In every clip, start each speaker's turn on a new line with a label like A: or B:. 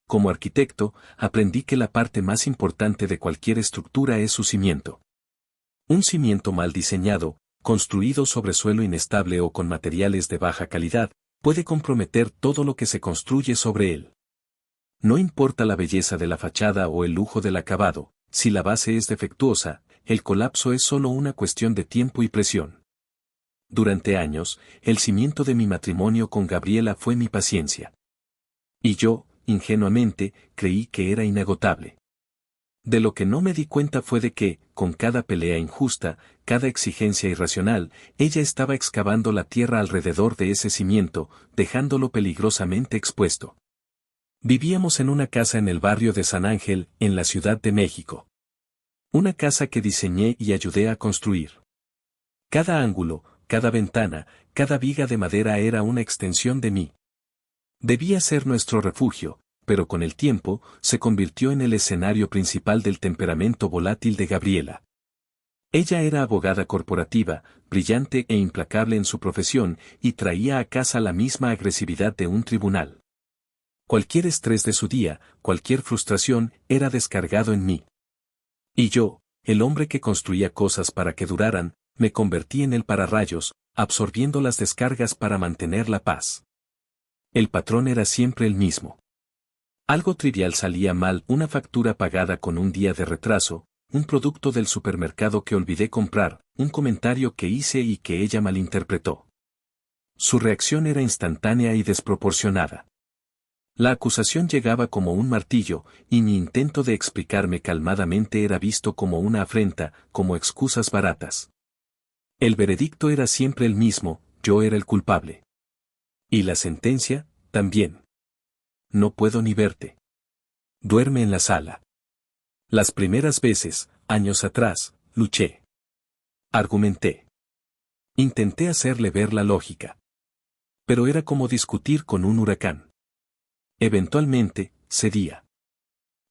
A: Como arquitecto, aprendí que la parte más importante de cualquier estructura es su cimiento. Un cimiento mal diseñado, construido sobre suelo inestable o con materiales de baja calidad, puede comprometer todo lo que se construye sobre él. No importa la belleza de la fachada o el lujo del acabado, si la base es defectuosa, el colapso es solo una cuestión de tiempo y presión. Durante años, el cimiento de mi matrimonio con Gabriela fue mi paciencia. Y yo, ingenuamente, creí que era inagotable. De lo que no me di cuenta fue de que, con cada pelea injusta, cada exigencia irracional, ella estaba excavando la tierra alrededor de ese cimiento, dejándolo peligrosamente expuesto. Vivíamos en una casa en el barrio de San Ángel, en la Ciudad de México. Una casa que diseñé y ayudé a construir. Cada ángulo, cada ventana, cada viga de madera era una extensión de mí. Debía ser nuestro refugio, pero con el tiempo, se convirtió en el escenario principal del temperamento volátil de Gabriela. Ella era abogada corporativa, brillante e implacable en su profesión, y traía a casa la misma agresividad de un tribunal. Cualquier estrés de su día, cualquier frustración, era descargado en mí. Y yo, el hombre que construía cosas para que duraran, me convertí en el pararrayos, absorbiendo las descargas para mantener la paz. El patrón era siempre el mismo. Algo trivial salía mal, una factura pagada con un día de retraso, un producto del supermercado que olvidé comprar, un comentario que hice y que ella malinterpretó. Su reacción era instantánea y desproporcionada. La acusación llegaba como un martillo, y mi intento de explicarme calmadamente era visto como una afrenta, como excusas baratas. El veredicto era siempre el mismo, yo era el culpable. Y la sentencia, también. No puedo ni verte. Duerme en la sala. Las primeras veces, años atrás, luché. Argumenté. Intenté hacerle ver la lógica. Pero era como discutir con un huracán. Eventualmente, cedía.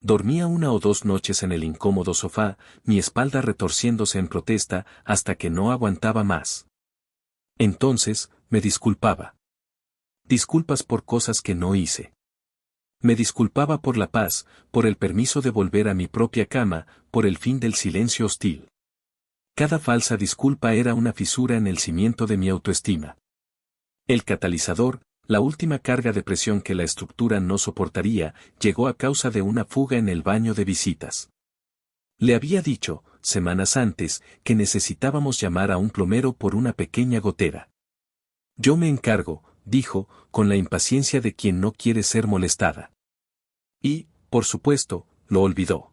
A: Dormía 1 o 2 noches en el incómodo sofá, mi espalda retorciéndose en protesta hasta que no aguantaba más. Entonces, me disculpaba. Disculpas por cosas que no hice. Me disculpaba por la paz, por el permiso de volver a mi propia cama, por el fin del silencio hostil. Cada falsa disculpa era una fisura en el cimiento de mi autoestima. El catalizador, la última carga de presión que la estructura no soportaría, llegó a causa de una fuga en el baño de visitas. Le había dicho, semanas antes, que necesitábamos llamar a un plomero por una pequeña gotera. Yo me encargo, dijo, con la impaciencia de quien no quiere ser molestada. Y, por supuesto, lo olvidó.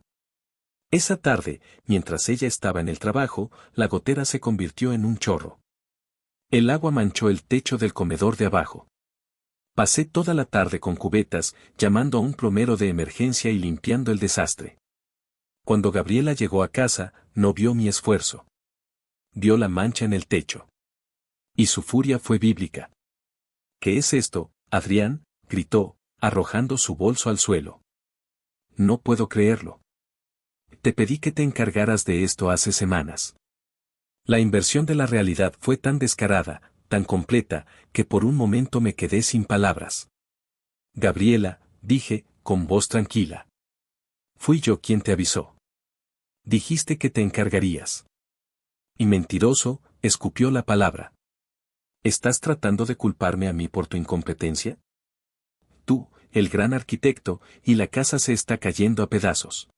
A: Esa tarde, mientras ella estaba en el trabajo, la gotera se convirtió en un chorro. El agua manchó el techo del comedor de abajo. Pasé toda la tarde con cubetas, llamando a un plomero de emergencia y limpiando el desastre. Cuando Gabriela llegó a casa, no vio mi esfuerzo. Vio la mancha en el techo. Y su furia fue bíblica. ¿Qué es esto, Adrián?, gritó, arrojando su bolso al suelo. No puedo creerlo. Te pedí que te encargaras de esto hace semanas. La inversión de la realidad fue tan descarada, tan completa, que por un momento me quedé sin palabras. Gabriela, dije, con voz tranquila. Fui yo quien te avisó. Dijiste que te encargarías. Y mentiroso, escupió la palabra. ¿Estás tratando de culparme a mí por tu incompetencia? Tú, el gran arquitecto, y la casa se está cayendo a pedazos.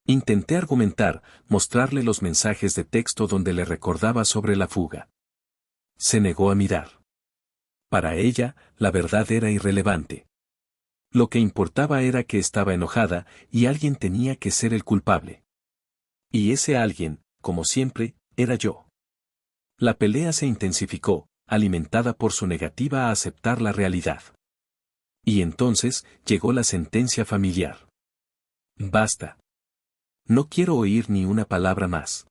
A: Intenté argumentar, mostrarle los mensajes de texto donde le recordaba sobre la fuga. Se negó a mirar. Para ella, la verdad era irrelevante. Lo que importaba era que estaba enojada, y alguien tenía que ser el culpable. Y ese alguien, como siempre, era yo. La pelea se intensificó, alimentada por su negativa a aceptar la realidad. Y entonces, llegó la sentencia familiar. Basta. No quiero oír ni una palabra más.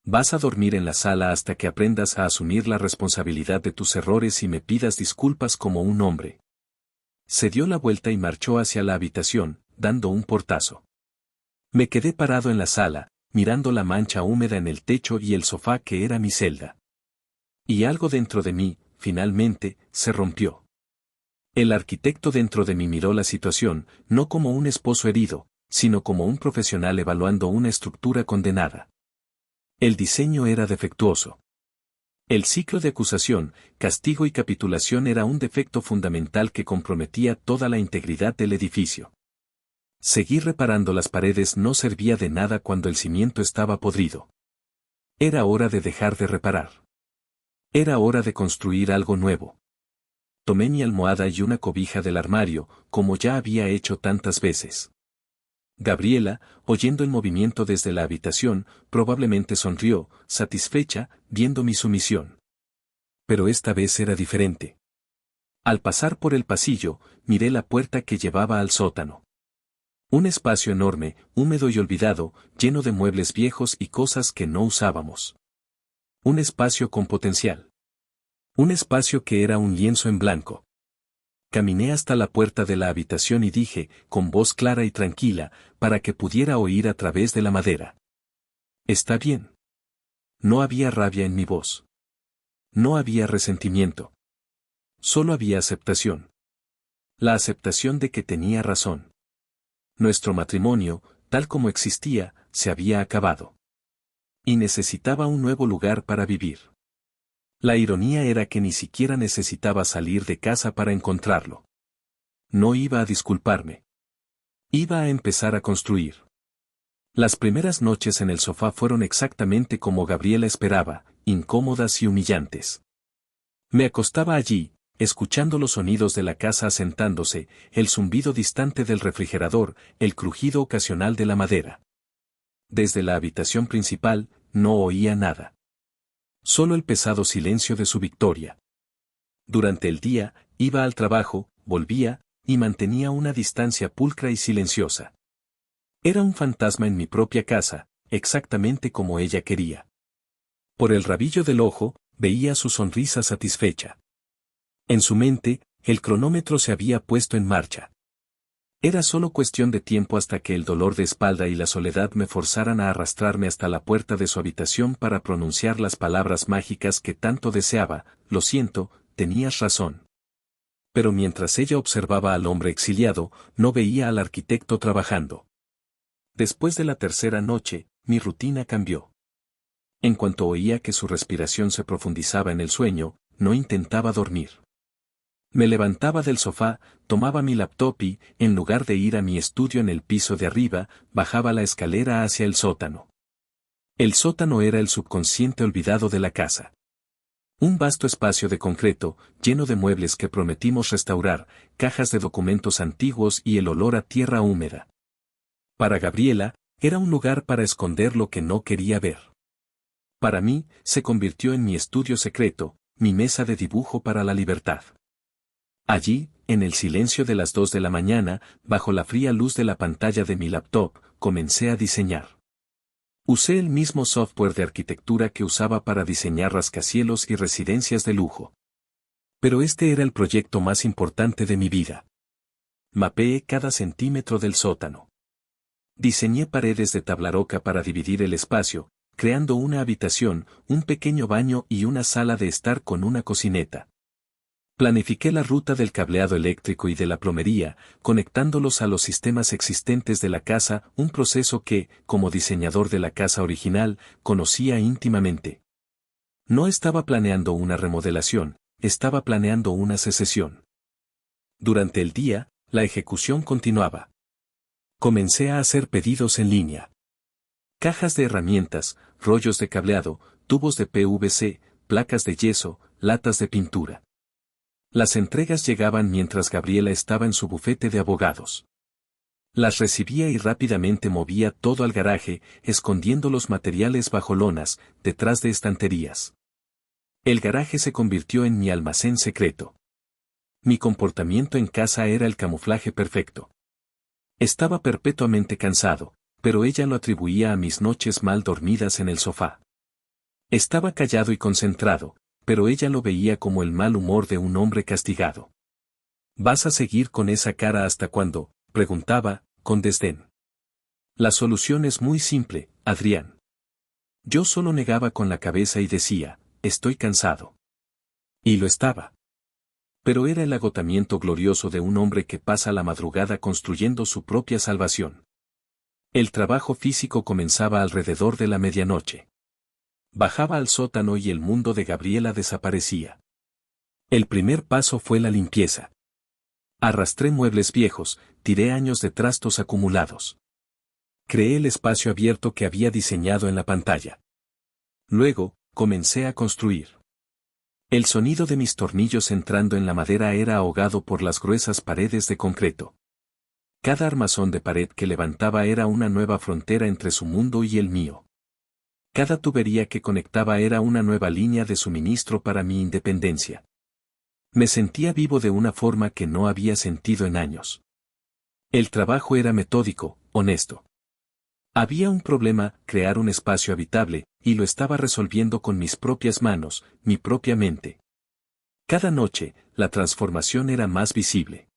A: Vas a dormir en la sala hasta que aprendas a asumir la responsabilidad de tus errores y me pidas disculpas como un hombre. Se dio la vuelta y marchó hacia la habitación, dando un portazo. Me quedé parado en la sala, mirando la mancha húmeda en el techo y el sofá que era mi celda. Y algo dentro de mí, finalmente, se rompió. El arquitecto dentro de mí miró la situación, no como un esposo herido, sino como un profesional evaluando una estructura condenada. El diseño era defectuoso. El ciclo de acusación, castigo y capitulación era un defecto fundamental que comprometía toda la integridad del edificio. Seguir reparando las paredes no servía de nada cuando el cimiento estaba podrido. Era hora de dejar de reparar. Era hora de construir algo nuevo. Tomé mi almohada y una cobija del armario, como ya había hecho tantas veces. Gabriela, oyendo el movimiento desde la habitación, probablemente sonrió, satisfecha, viendo mi sumisión. Pero esta vez era diferente. Al pasar por el pasillo, miré la puerta que llevaba al sótano. Un espacio enorme, húmedo y olvidado, lleno de muebles viejos y cosas que no usábamos. Un espacio con potencial. Un espacio que era un lienzo en blanco. Caminé hasta la puerta de la habitación y dije, con voz clara y tranquila, para que pudiera oír a través de la madera. «Está bien». No había rabia en mi voz. No había resentimiento. Solo había aceptación. La aceptación de que tenía razón. Nuestro matrimonio, tal como existía, se había acabado. Y necesitaba un nuevo lugar para vivir. La ironía era que ni siquiera necesitaba salir de casa para encontrarlo. No iba a disculparme. Iba a empezar a construir. Las primeras noches en el sofá fueron exactamente como Gabriela esperaba, incómodas y humillantes. Me acostaba allí, escuchando los sonidos de la casa asentándose, el zumbido distante del refrigerador, el crujido ocasional de la madera. Desde la habitación principal, no oía nada. Solo el pesado silencio de su victoria. Durante el día, iba al trabajo, volvía, y mantenía una distancia pulcra y silenciosa. Era un fantasma en mi propia casa, exactamente como ella quería. Por el rabillo del ojo, veía su sonrisa satisfecha. En su mente, el cronómetro se había puesto en marcha. Era solo cuestión de tiempo hasta que el dolor de espalda y la soledad me forzaran a arrastrarme hasta la puerta de su habitación para pronunciar las palabras mágicas que tanto deseaba. Lo siento, tenías razón. Pero mientras ella observaba al hombre exiliado, no veía al arquitecto trabajando. Después de la tercera noche, mi rutina cambió. En cuanto oía que su respiración se profundizaba en el sueño, no intentaba dormir. Me levantaba del sofá, tomaba mi laptop y, en lugar de ir a mi estudio en el piso de arriba, bajaba la escalera hacia el sótano. El sótano era el subconsciente olvidado de la casa. Un vasto espacio de concreto, lleno de muebles que prometimos restaurar, cajas de documentos antiguos y el olor a tierra húmeda. Para Gabriela, era un lugar para esconder lo que no quería ver. Para mí, se convirtió en mi estudio secreto, mi mesa de dibujo para la libertad. Allí, en el silencio de las 2 de la mañana, bajo la fría luz de la pantalla de mi laptop, comencé a diseñar. Usé el mismo software de arquitectura que usaba para diseñar rascacielos y residencias de lujo. Pero este era el proyecto más importante de mi vida. Mapeé cada centímetro del sótano. Diseñé paredes de tablaroca para dividir el espacio, creando una habitación, un pequeño baño y una sala de estar con una cocineta. Planifiqué la ruta del cableado eléctrico y de la plomería, conectándolos a los sistemas existentes de la casa, un proceso que, como diseñador de la casa original, conocía íntimamente. No estaba planeando una remodelación, estaba planeando una secesión. Durante el día, la ejecución continuaba. Comencé a hacer pedidos en línea. Cajas de herramientas, rollos de cableado, tubos de PVC, placas de yeso, latas de pintura. Las entregas llegaban mientras Gabriela estaba en su bufete de abogados. Las recibía y rápidamente movía todo al garaje, escondiendo los materiales bajo lonas, detrás de estanterías. El garaje se convirtió en mi almacén secreto. Mi comportamiento en casa era el camuflaje perfecto. Estaba perpetuamente cansado, pero ella lo atribuía a mis noches mal dormidas en el sofá. Estaba callado y concentrado, pero ella lo veía como el mal humor de un hombre castigado. ¿Vas a seguir con esa cara hasta cuándo?, preguntaba, con desdén. La solución es muy simple, Adrián. Yo solo negaba con la cabeza y decía, estoy cansado. Y lo estaba. Pero era el agotamiento glorioso de un hombre que pasa la madrugada construyendo su propia salvación. El trabajo físico comenzaba alrededor de la medianoche. Bajaba al sótano y el mundo de Gabriela desaparecía. El primer paso fue la limpieza. Arrastré muebles viejos, tiré años de trastos acumulados. Creé el espacio abierto que había diseñado en la pantalla. Luego, comencé a construir. El sonido de mis tornillos entrando en la madera era ahogado por las gruesas paredes de concreto. Cada armazón de pared que levantaba era una nueva frontera entre su mundo y el mío. Cada tubería que conectaba era una nueva línea de suministro para mi independencia. Me sentía vivo de una forma que no había sentido en años. El trabajo era metódico, honesto. Había un problema, crear un espacio habitable, y lo estaba resolviendo con mis propias manos, mi propia mente. Cada noche, la transformación era más visible.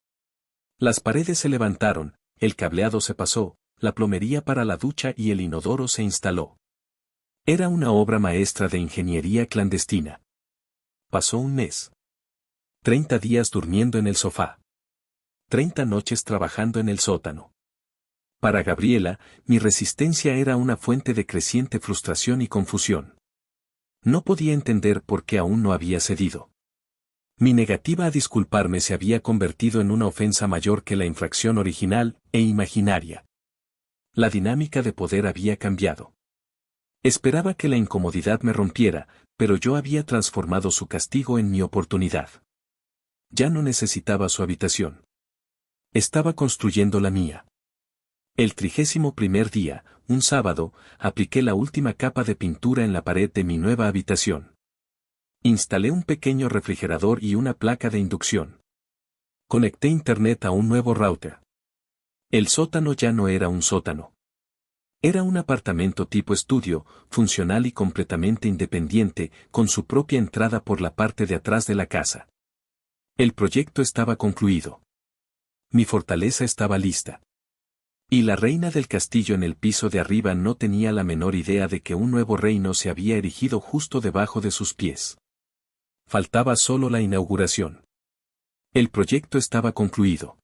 A: Las paredes se levantaron, el cableado se pasó, la plomería para la ducha y el inodoro se instaló. Era una obra maestra de ingeniería clandestina. Pasó un mes. 30 días durmiendo en el sofá. 30 noches trabajando en el sótano. Para Gabriela, mi resistencia era una fuente de creciente frustración y confusión. No podía entender por qué aún no había cedido. Mi negativa a disculparme se había convertido en una ofensa mayor que la infracción original e imaginaria. La dinámica de poder había cambiado. Esperaba que la incomodidad me rompiera, pero yo había transformado su castigo en mi oportunidad. Ya no necesitaba su habitación. Estaba construyendo la mía. El 31º día, un sábado, apliqué la última capa de pintura en la pared de mi nueva habitación. Instalé un pequeño refrigerador y una placa de inducción. Conecté internet a un nuevo router. El sótano ya no era un sótano. Era un apartamento tipo estudio, funcional y completamente independiente, con su propia entrada por la parte de atrás de la casa. El proyecto estaba concluido. Mi fortaleza estaba lista. Y la reina del castillo en el piso de arriba no tenía la menor idea de que un nuevo reino se había erigido justo debajo de sus pies. Faltaba solo la inauguración. El proyecto estaba concluido.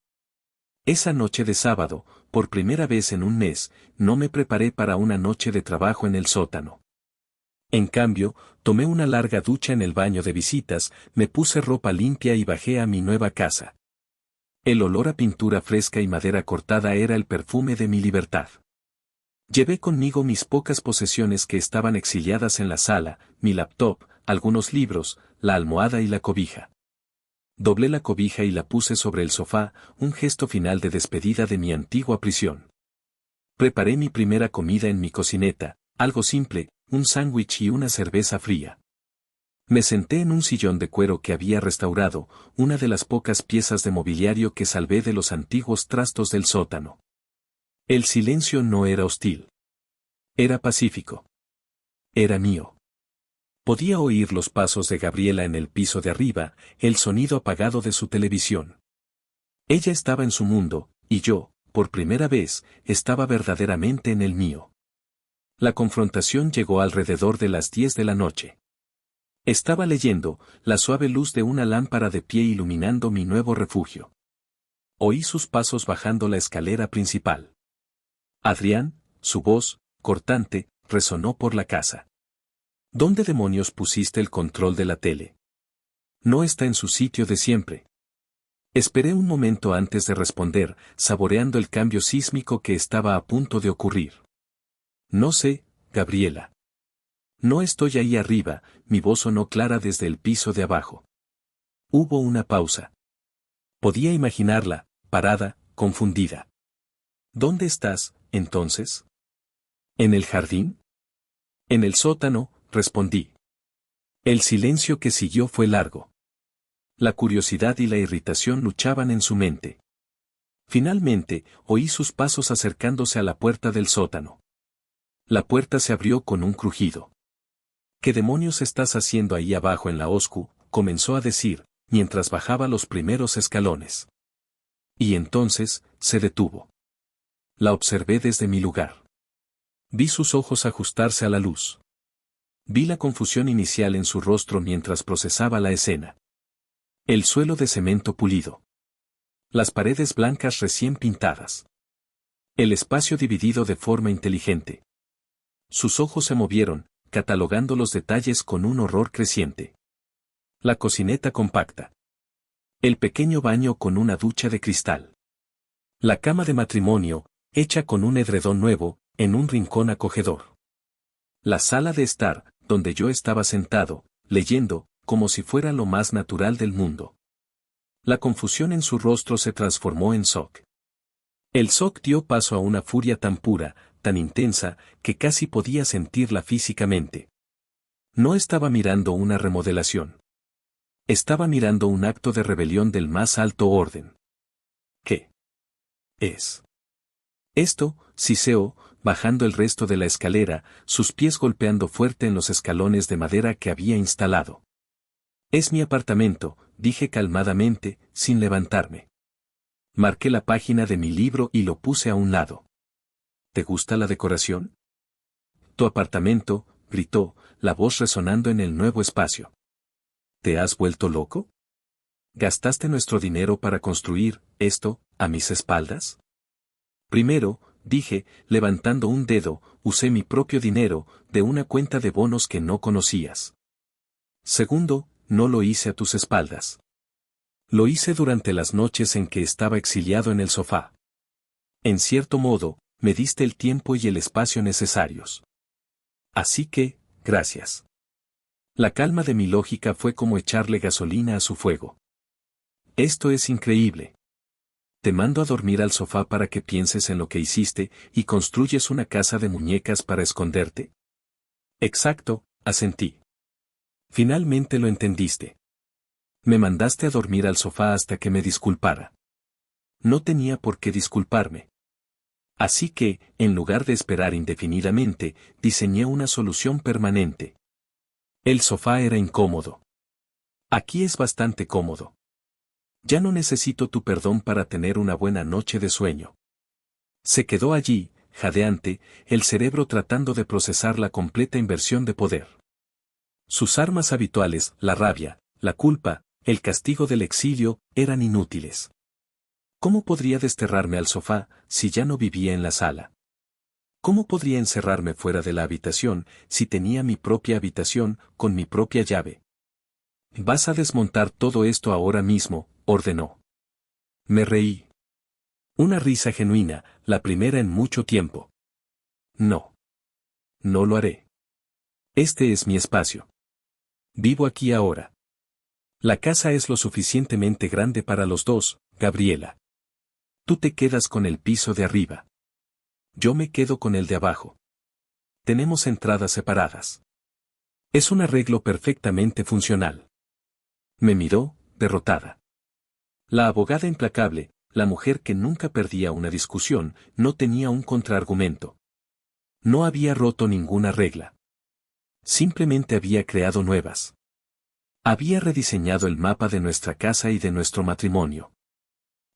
A: Esa noche de sábado, por primera vez en un mes, no me preparé para una noche de trabajo en el sótano. En cambio, tomé una larga ducha en el baño de visitas, me puse ropa limpia y bajé a mi nueva casa. El olor a pintura fresca y madera cortada era el perfume de mi libertad. Llevé conmigo mis pocas posesiones que estaban exiliadas en la sala, mi laptop, algunos libros, la almohada y la cobija. Doblé la cobija y la puse sobre el sofá, un gesto final de despedida de mi antigua prisión. Preparé mi primera comida en mi cocineta, algo simple, un sándwich y una cerveza fría. Me senté en un sillón de cuero que había restaurado, una de las pocas piezas de mobiliario que salvé de los antiguos trastos del sótano. El silencio no era hostil. Era pacífico. Era mío. Podía oír los pasos de Gabriela en el piso de arriba, el sonido apagado de su televisión. Ella estaba en su mundo, y yo, por primera vez, estaba verdaderamente en el mío. La confrontación llegó alrededor de las 10 de la noche. Estaba leyendo, la suave luz de una lámpara de pie iluminando mi nuevo refugio. Oí sus pasos bajando la escalera principal. Adrián, su voz, cortante, resonó por la casa. ¿Dónde demonios pusiste el control de la tele? No está en su sitio de siempre. Esperé un momento antes de responder, saboreando el cambio sísmico que estaba a punto de ocurrir. No sé, Gabriela. No estoy ahí arriba, mi voz sonó clara desde el piso de abajo. Hubo una pausa. Podía imaginarla, parada, confundida. ¿Dónde estás, entonces? ¿En el jardín? En el sótano, respondí. El silencio que siguió fue largo. La curiosidad y la irritación luchaban en su mente. Finalmente, oí sus pasos acercándose a la puerta del sótano. La puerta se abrió con un crujido. ¿Qué demonios estás haciendo ahí abajo en la oscu?, comenzó a decir, mientras bajaba los primeros escalones. Y entonces, se detuvo. La observé desde mi lugar. Vi sus ojos ajustarse a la luz. Vi la confusión inicial en su rostro mientras procesaba la escena. El suelo de cemento pulido. Las paredes blancas recién pintadas. El espacio dividido de forma inteligente. Sus ojos se movieron, catalogando los detalles con un horror creciente. La cocineta compacta. El pequeño baño con una ducha de cristal. La cama de matrimonio, hecha con un edredón nuevo, en un rincón acogedor. La sala de estar, donde yo estaba sentado, leyendo, como si fuera lo más natural del mundo. La confusión en su rostro se transformó en shock. El shock dio paso a una furia tan pura, tan intensa, que casi podía sentirla físicamente. No estaba mirando una remodelación. Estaba mirando un acto de rebelión del más alto orden. ¿Qué es esto? Siseó, bajando el resto de la escalera, sus pies golpeando fuerte en los escalones de madera que había instalado. Es mi apartamento, dije calmadamente, sin levantarme. Marqué la página de mi libro y lo puse a un lado. ¿Te gusta la decoración? Tu apartamento, gritó, la voz resonando en el nuevo espacio. ¿Te has vuelto loco? ¿Gastaste nuestro dinero para construir esto, a mis espaldas? Primero, dije, levantando un dedo, usé mi propio dinero, de una cuenta de bonos que no conocías. Segundo, no lo hice a tus espaldas. Lo hice durante las noches en que estaba exiliado en el sofá. En cierto modo, me diste el tiempo y el espacio necesarios. Así que, gracias. La calma de mi lógica fue como echarle gasolina a su fuego. Esto es increíble. Te mando a dormir al sofá para que pienses en lo que hiciste y construyes una casa de muñecas para esconderte. Exacto, asentí. Finalmente lo entendiste. Me mandaste a dormir al sofá hasta que me disculpara. No tenía por qué disculparme. Así que, en lugar de esperar indefinidamente, diseñé una solución permanente. El sofá era incómodo. Aquí es bastante cómodo. Ya no necesito tu perdón para tener una buena noche de sueño. Se quedó allí, jadeante, el cerebro tratando de procesar la completa inversión de poder. Sus armas habituales, la rabia, la culpa, el castigo del exilio, eran inútiles. ¿Cómo podría desterrarme al sofá, si ya no vivía en la sala? ¿Cómo podría encerrarme fuera de la habitación, si tenía mi propia habitación, con mi propia llave? Vas a desmontar todo esto ahora mismo, ordenó. Me reí. Una risa genuina, la primera en mucho tiempo. No. No lo haré. Este es mi espacio. Vivo aquí ahora. La casa es lo suficientemente grande para los dos, Gabriela. Tú te quedas con el piso de arriba. Yo me quedo con el de abajo. Tenemos entradas separadas. Es un arreglo perfectamente funcional. Me miró, derrotada. La abogada implacable, la mujer que nunca perdía una discusión, no tenía un contraargumento. No había roto ninguna regla. Simplemente había creado nuevas. Había rediseñado el mapa de nuestra casa y de nuestro matrimonio.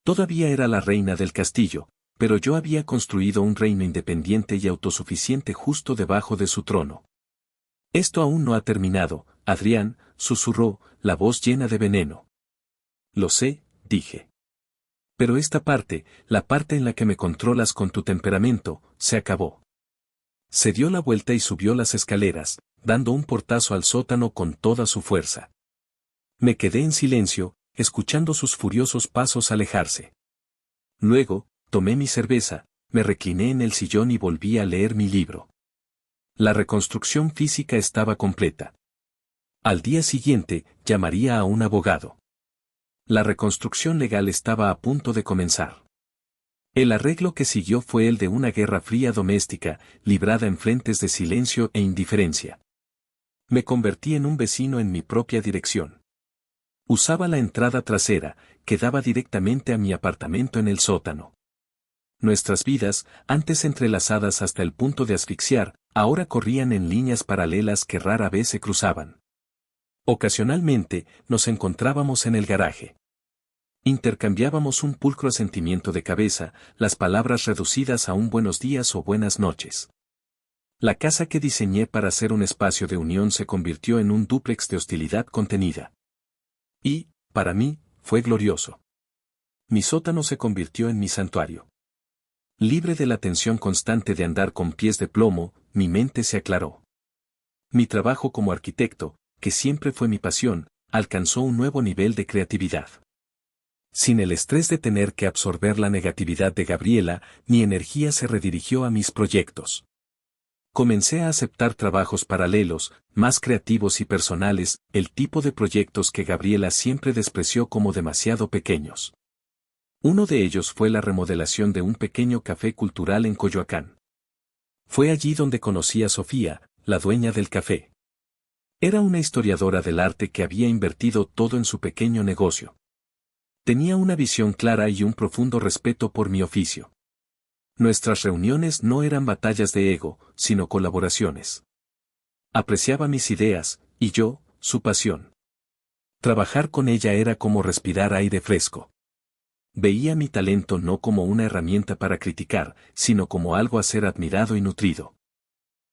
A: Todavía era la reina del castillo, pero yo había construido un reino independiente y autosuficiente justo debajo de su trono. Esto aún no ha terminado, Adrián, susurró, la voz llena de veneno. Lo sé, dije. Pero esta parte, la parte en la que me controlas con tu temperamento, se acabó. Se dio la vuelta y subió las escaleras, dando un portazo al sótano con toda su fuerza. Me quedé en silencio, escuchando sus furiosos pasos alejarse. Luego, tomé mi cerveza, me recliné en el sillón y volví a leer mi libro. La reconstrucción física estaba completa. Al día siguiente, llamaría a un abogado. La reconstrucción legal estaba a punto de comenzar. El arreglo que siguió fue el de una guerra fría doméstica, librada en frentes de silencio e indiferencia. Me convertí en un vecino en mi propia dirección. Usaba la entrada trasera, que daba directamente a mi apartamento en el sótano. Nuestras vidas, antes entrelazadas hasta el punto de asfixiar, ahora corrían en líneas paralelas que rara vez se cruzaban. Ocasionalmente, nos encontrábamos en el garaje. Intercambiábamos un pulcro asentimiento de cabeza, las palabras reducidas a un buenos días o buenas noches. La casa que diseñé para ser un espacio de unión se convirtió en un dúplex de hostilidad contenida. Y, para mí, fue glorioso. Mi sótano se convirtió en mi santuario. Libre de la tensión constante de andar con pies de plomo, mi mente se aclaró. Mi trabajo como arquitecto, que siempre fue mi pasión, alcanzó un nuevo nivel de creatividad. Sin el estrés de tener que absorber la negatividad de Gabriela, mi energía se redirigió a mis proyectos. Comencé a aceptar trabajos paralelos, más creativos y personales, el tipo de proyectos que Gabriela siempre despreció como demasiado pequeños. Uno de ellos fue la remodelación de un pequeño café cultural en Coyoacán. Fue allí donde conocí a Sofía, la dueña del café. Era una historiadora del arte que había invertido todo en su pequeño negocio. Tenía una visión clara y un profundo respeto por mi oficio. Nuestras reuniones no eran batallas de ego, sino colaboraciones. Apreciaba mis ideas, y yo, su pasión. Trabajar con ella era como respirar aire fresco. Veía mi talento no como una herramienta para criticar, sino como algo a ser admirado y nutrido.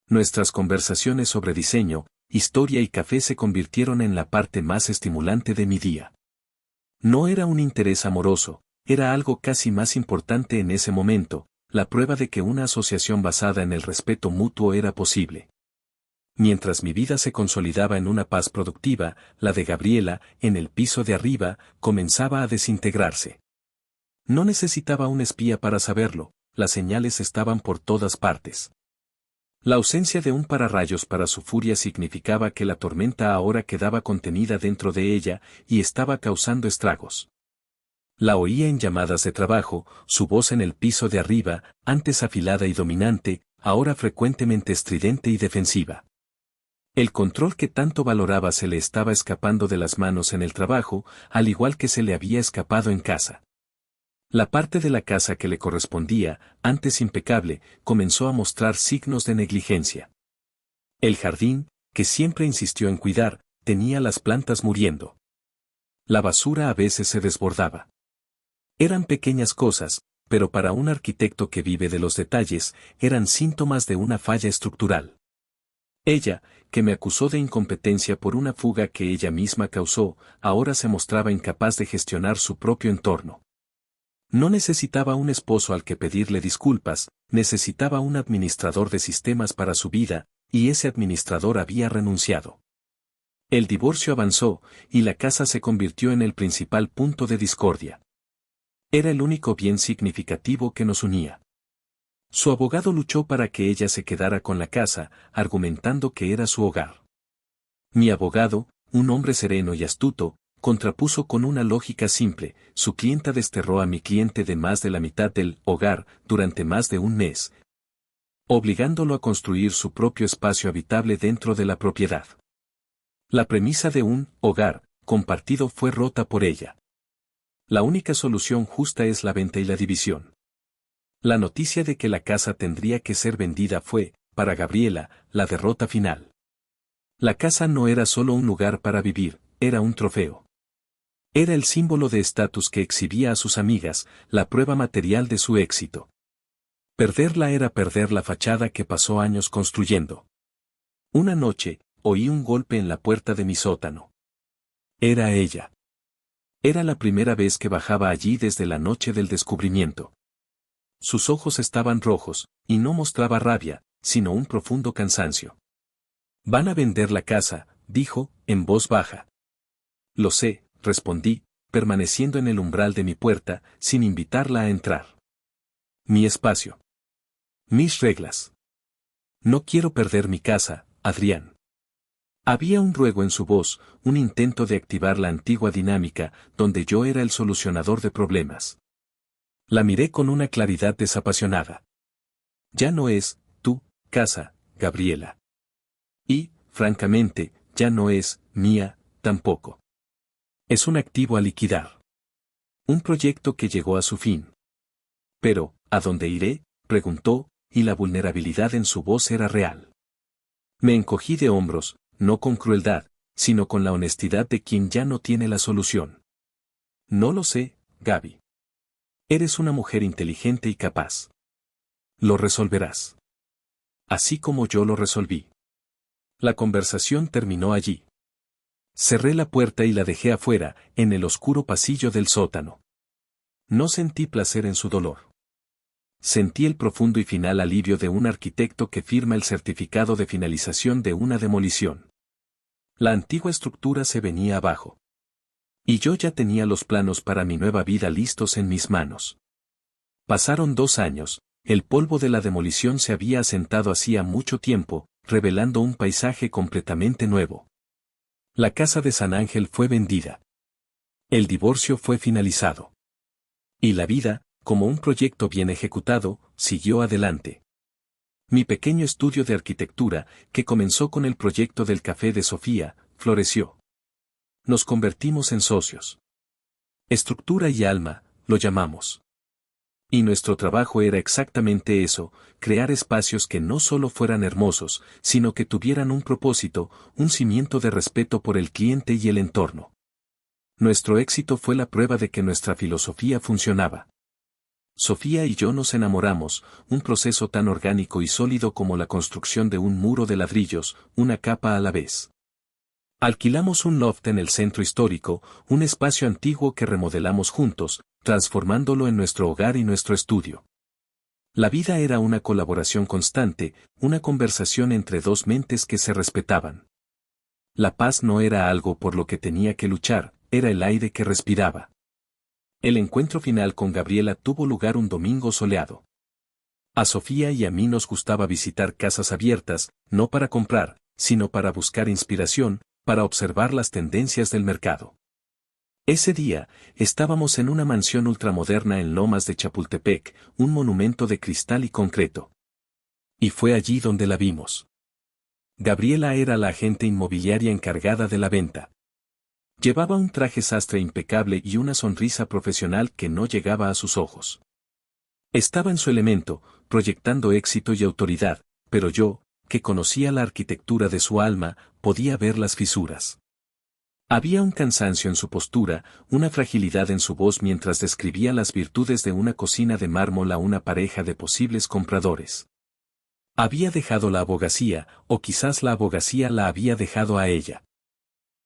A: Nuestras conversaciones sobre diseño, historia y café se convirtieron en la parte más estimulante de mi día. No era un interés amoroso, era algo casi más importante en ese momento, la prueba de que una asociación basada en el respeto mutuo era posible. Mientras mi vida se consolidaba en una paz productiva, la de Gabriela, en el piso de arriba, comenzaba a desintegrarse. No necesitaba un espía para saberlo, las señales estaban por todas partes. La ausencia de un pararrayos para su furia significaba que la tormenta ahora quedaba contenida dentro de ella y estaba causando estragos. La oía en llamadas de trabajo, su voz en el piso de arriba, antes afilada y dominante, ahora frecuentemente estridente y defensiva. El control que tanto valoraba se le estaba escapando de las manos en el trabajo, al igual que se le había escapado en casa. La parte de la casa que le correspondía, antes impecable, comenzó a mostrar signos de negligencia. El jardín, que siempre insistió en cuidar, tenía las plantas muriendo. La basura a veces se desbordaba. Eran pequeñas cosas, pero para un arquitecto que vive de los detalles, eran síntomas de una falla estructural. Ella, que me acusó de incompetencia por una fuga que ella misma causó, ahora se mostraba incapaz de gestionar su propio entorno. No necesitaba un esposo al que pedirle disculpas, necesitaba un administrador de sistemas para su vida, y ese administrador había renunciado. El divorcio avanzó, y la casa se convirtió en el principal punto de discordia. Era el único bien significativo que nos unía. Su abogado luchó para que ella se quedara con la casa, argumentando que era su hogar. Mi abogado, un hombre sereno y astuto, contrapuso con una lógica simple: su clienta desterró a mi cliente de más de la mitad del hogar durante más de un mes, obligándolo a construir su propio espacio habitable dentro de la propiedad. La premisa de un hogar compartido fue rota por ella. La única solución justa es la venta y la división. La noticia de que la casa tendría que ser vendida fue, para Gabriela, la derrota final. La casa no era solo un lugar para vivir, era un trofeo. Era el símbolo de estatus que exhibía a sus amigas, la prueba material de su éxito. Perderla era perder la fachada que pasó años construyendo. Una noche, oí un golpe en la puerta de mi sótano. Era ella. Era la primera vez que bajaba allí desde la noche del descubrimiento. Sus ojos estaban rojos, y no mostraba rabia, sino un profundo cansancio. «Van a vender la casa», dijo, en voz baja. «Lo sé», respondí, permaneciendo en el umbral de mi puerta, sin invitarla a entrar. «Mi espacio. Mis reglas. No quiero perder mi casa, Adrián». Había un ruego en su voz, un intento de activar la antigua dinámica, donde yo era el solucionador de problemas. La miré con una claridad desapasionada. «Ya no es tu casa, Gabriela. Y, francamente, ya no es mía, tampoco. Es un activo a liquidar. Un proyecto que llegó a su fin». «Pero, ¿a dónde iré?», preguntó, y la vulnerabilidad en su voz era real. Me encogí de hombros, no con crueldad, sino con la honestidad de quien ya no tiene la solución. «No lo sé, Gaby. Eres una mujer inteligente y capaz. Lo resolverás. Así como yo lo resolví». La conversación terminó allí. Cerré la puerta y la dejé afuera, en el oscuro pasillo del sótano. No sentí placer en su dolor. Sentí el profundo y final alivio de un arquitecto que firma el certificado de finalización de una demolición. La antigua estructura se venía abajo. Y yo ya tenía los planos para mi nueva vida listos en mis manos. Pasaron 2 años, el polvo de la demolición se había asentado hacía mucho tiempo, revelando un paisaje completamente nuevo. La casa de San Ángel fue vendida. El divorcio fue finalizado. Y la vida, como un proyecto bien ejecutado, siguió adelante. Mi pequeño estudio de arquitectura, que comenzó con el proyecto del café de Sofía, floreció. Nos convertimos en socios. Estructura y alma, lo llamamos. Y nuestro trabajo era exactamente eso, crear espacios que no solo fueran hermosos, sino que tuvieran un propósito, un cimiento de respeto por el cliente y el entorno. Nuestro éxito fue la prueba de que nuestra filosofía funcionaba. Sofía y yo nos enamoramos, un proceso tan orgánico y sólido como la construcción de un muro de ladrillos, una capa a la vez. Alquilamos un loft en el centro histórico, un espacio antiguo que remodelamos juntos, transformándolo en nuestro hogar y nuestro estudio. La vida era una colaboración constante, una conversación entre dos mentes que se respetaban. La paz no era algo por lo que tenía que luchar, era el aire que respiraba. El encuentro final con Gabriela tuvo lugar un domingo soleado. A Sofía y a mí nos gustaba visitar casas abiertas, no para comprar, sino para buscar inspiración, para observar las tendencias del mercado. Ese día, estábamos en una mansión ultramoderna en Lomas de Chapultepec, un monumento de cristal y concreto. Y fue allí donde la vimos. Gabriela era la agente inmobiliaria encargada de la venta. Llevaba un traje sastre impecable y una sonrisa profesional que no llegaba a sus ojos. Estaba en su elemento, proyectando éxito y autoridad, pero yo, que conocía la arquitectura de su alma, podía ver las fisuras. Había un cansancio en su postura, una fragilidad en su voz mientras describía las virtudes de una cocina de mármol a una pareja de posibles compradores. Había dejado la abogacía, o quizás la abogacía la había dejado a ella.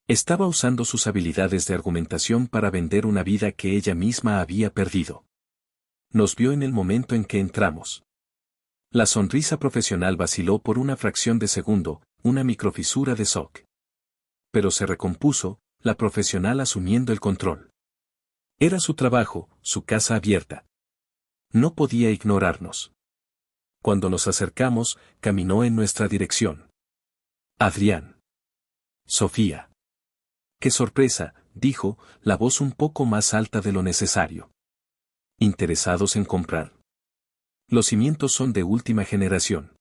A: Estaba usando sus habilidades de argumentación para vender una vida que ella misma había perdido. Nos vio en el momento en que entramos. La sonrisa profesional vaciló por una fracción de segundo, una microfisura de shock. Pero se recompuso, la profesional asumiendo el control. Era su trabajo, su casa abierta. No podía ignorarnos. Cuando nos acercamos, caminó en nuestra dirección. Adrián. Sofía. ¡Qué sorpresa!, dijo, la voz un poco más alta de lo necesario. ¿Interesados en comprar? Los cimientos son de última generación.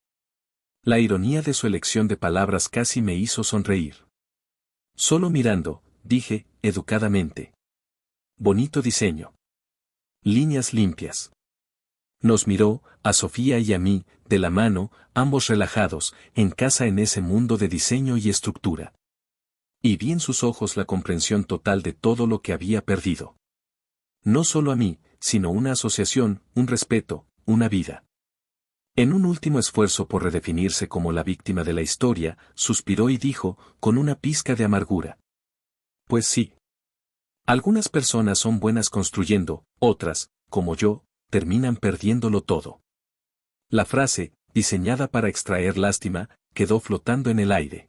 A: La ironía de su elección de palabras casi me hizo sonreír. Solo mirando, dije, educadamente. Bonito diseño. Líneas limpias. Nos miró, a Sofía y a mí, de la mano, ambos relajados, en casa en ese mundo de diseño y estructura. Y vi en sus ojos la comprensión total de todo lo que había perdido. No solo a mí, sino una asociación, un respeto, una vida. En un último esfuerzo por redefinirse como la víctima de la historia, suspiró y dijo, con una pizca de amargura. Pues sí. Algunas personas son buenas construyendo, otras, como yo, terminan perdiéndolo todo. La frase, diseñada para extraer lástima, quedó flotando en el aire.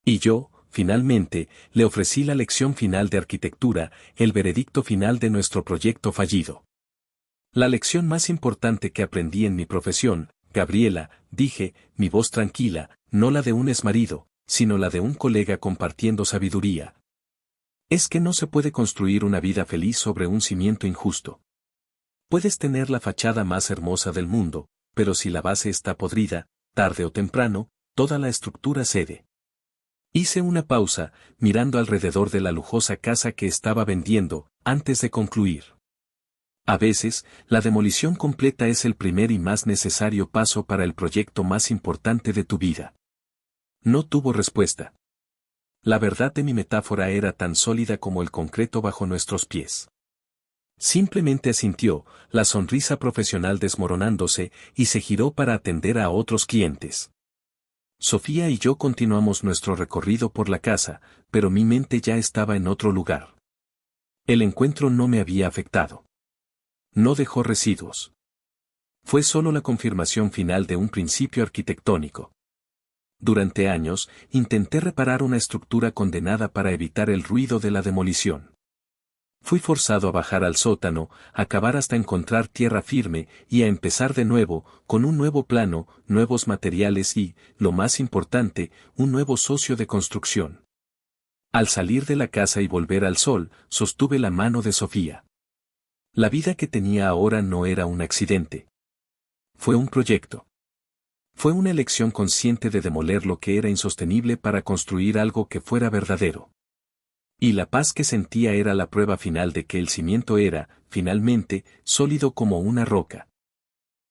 A: Y yo, finalmente, le ofrecí la lección final de arquitectura, el veredicto final de nuestro proyecto fallido. La lección más importante que aprendí en mi profesión, Gabriela, dije, mi voz tranquila, no la de un exmarido, sino la de un colega compartiendo sabiduría. Es que no se puede construir una vida feliz sobre un cimiento injusto. Puedes tener la fachada más hermosa del mundo, pero si la base está podrida, tarde o temprano, toda la estructura cede. Hice una pausa, mirando alrededor de la lujosa casa que estaba vendiendo, antes de concluir. A veces, la demolición completa es el primer y más necesario paso para el proyecto más importante de tu vida. No tuvo respuesta. La verdad de mi metáfora era tan sólida como el concreto bajo nuestros pies. Simplemente asintió, la sonrisa profesional desmoronándose, y se giró para atender a otros clientes. Sofía y yo continuamos nuestro recorrido por la casa, pero mi mente ya estaba en otro lugar. El encuentro no me había afectado. No dejó residuos. Fue solo la confirmación final de un principio arquitectónico. Durante años, intenté reparar una estructura condenada para evitar el ruido de la demolición. Fui forzado a bajar al sótano, a cavar hasta encontrar tierra firme y a empezar de nuevo, con un nuevo plano, nuevos materiales y, lo más importante, un nuevo socio de construcción. Al salir de la casa y volver al sol, sostuve la mano de Sofía. La vida que tenía ahora no era un accidente. Fue un proyecto. Fue una elección consciente de demoler lo que era insostenible para construir algo que fuera verdadero. Y la paz que sentía era la prueba final de que el cimiento era, finalmente, sólido como una roca.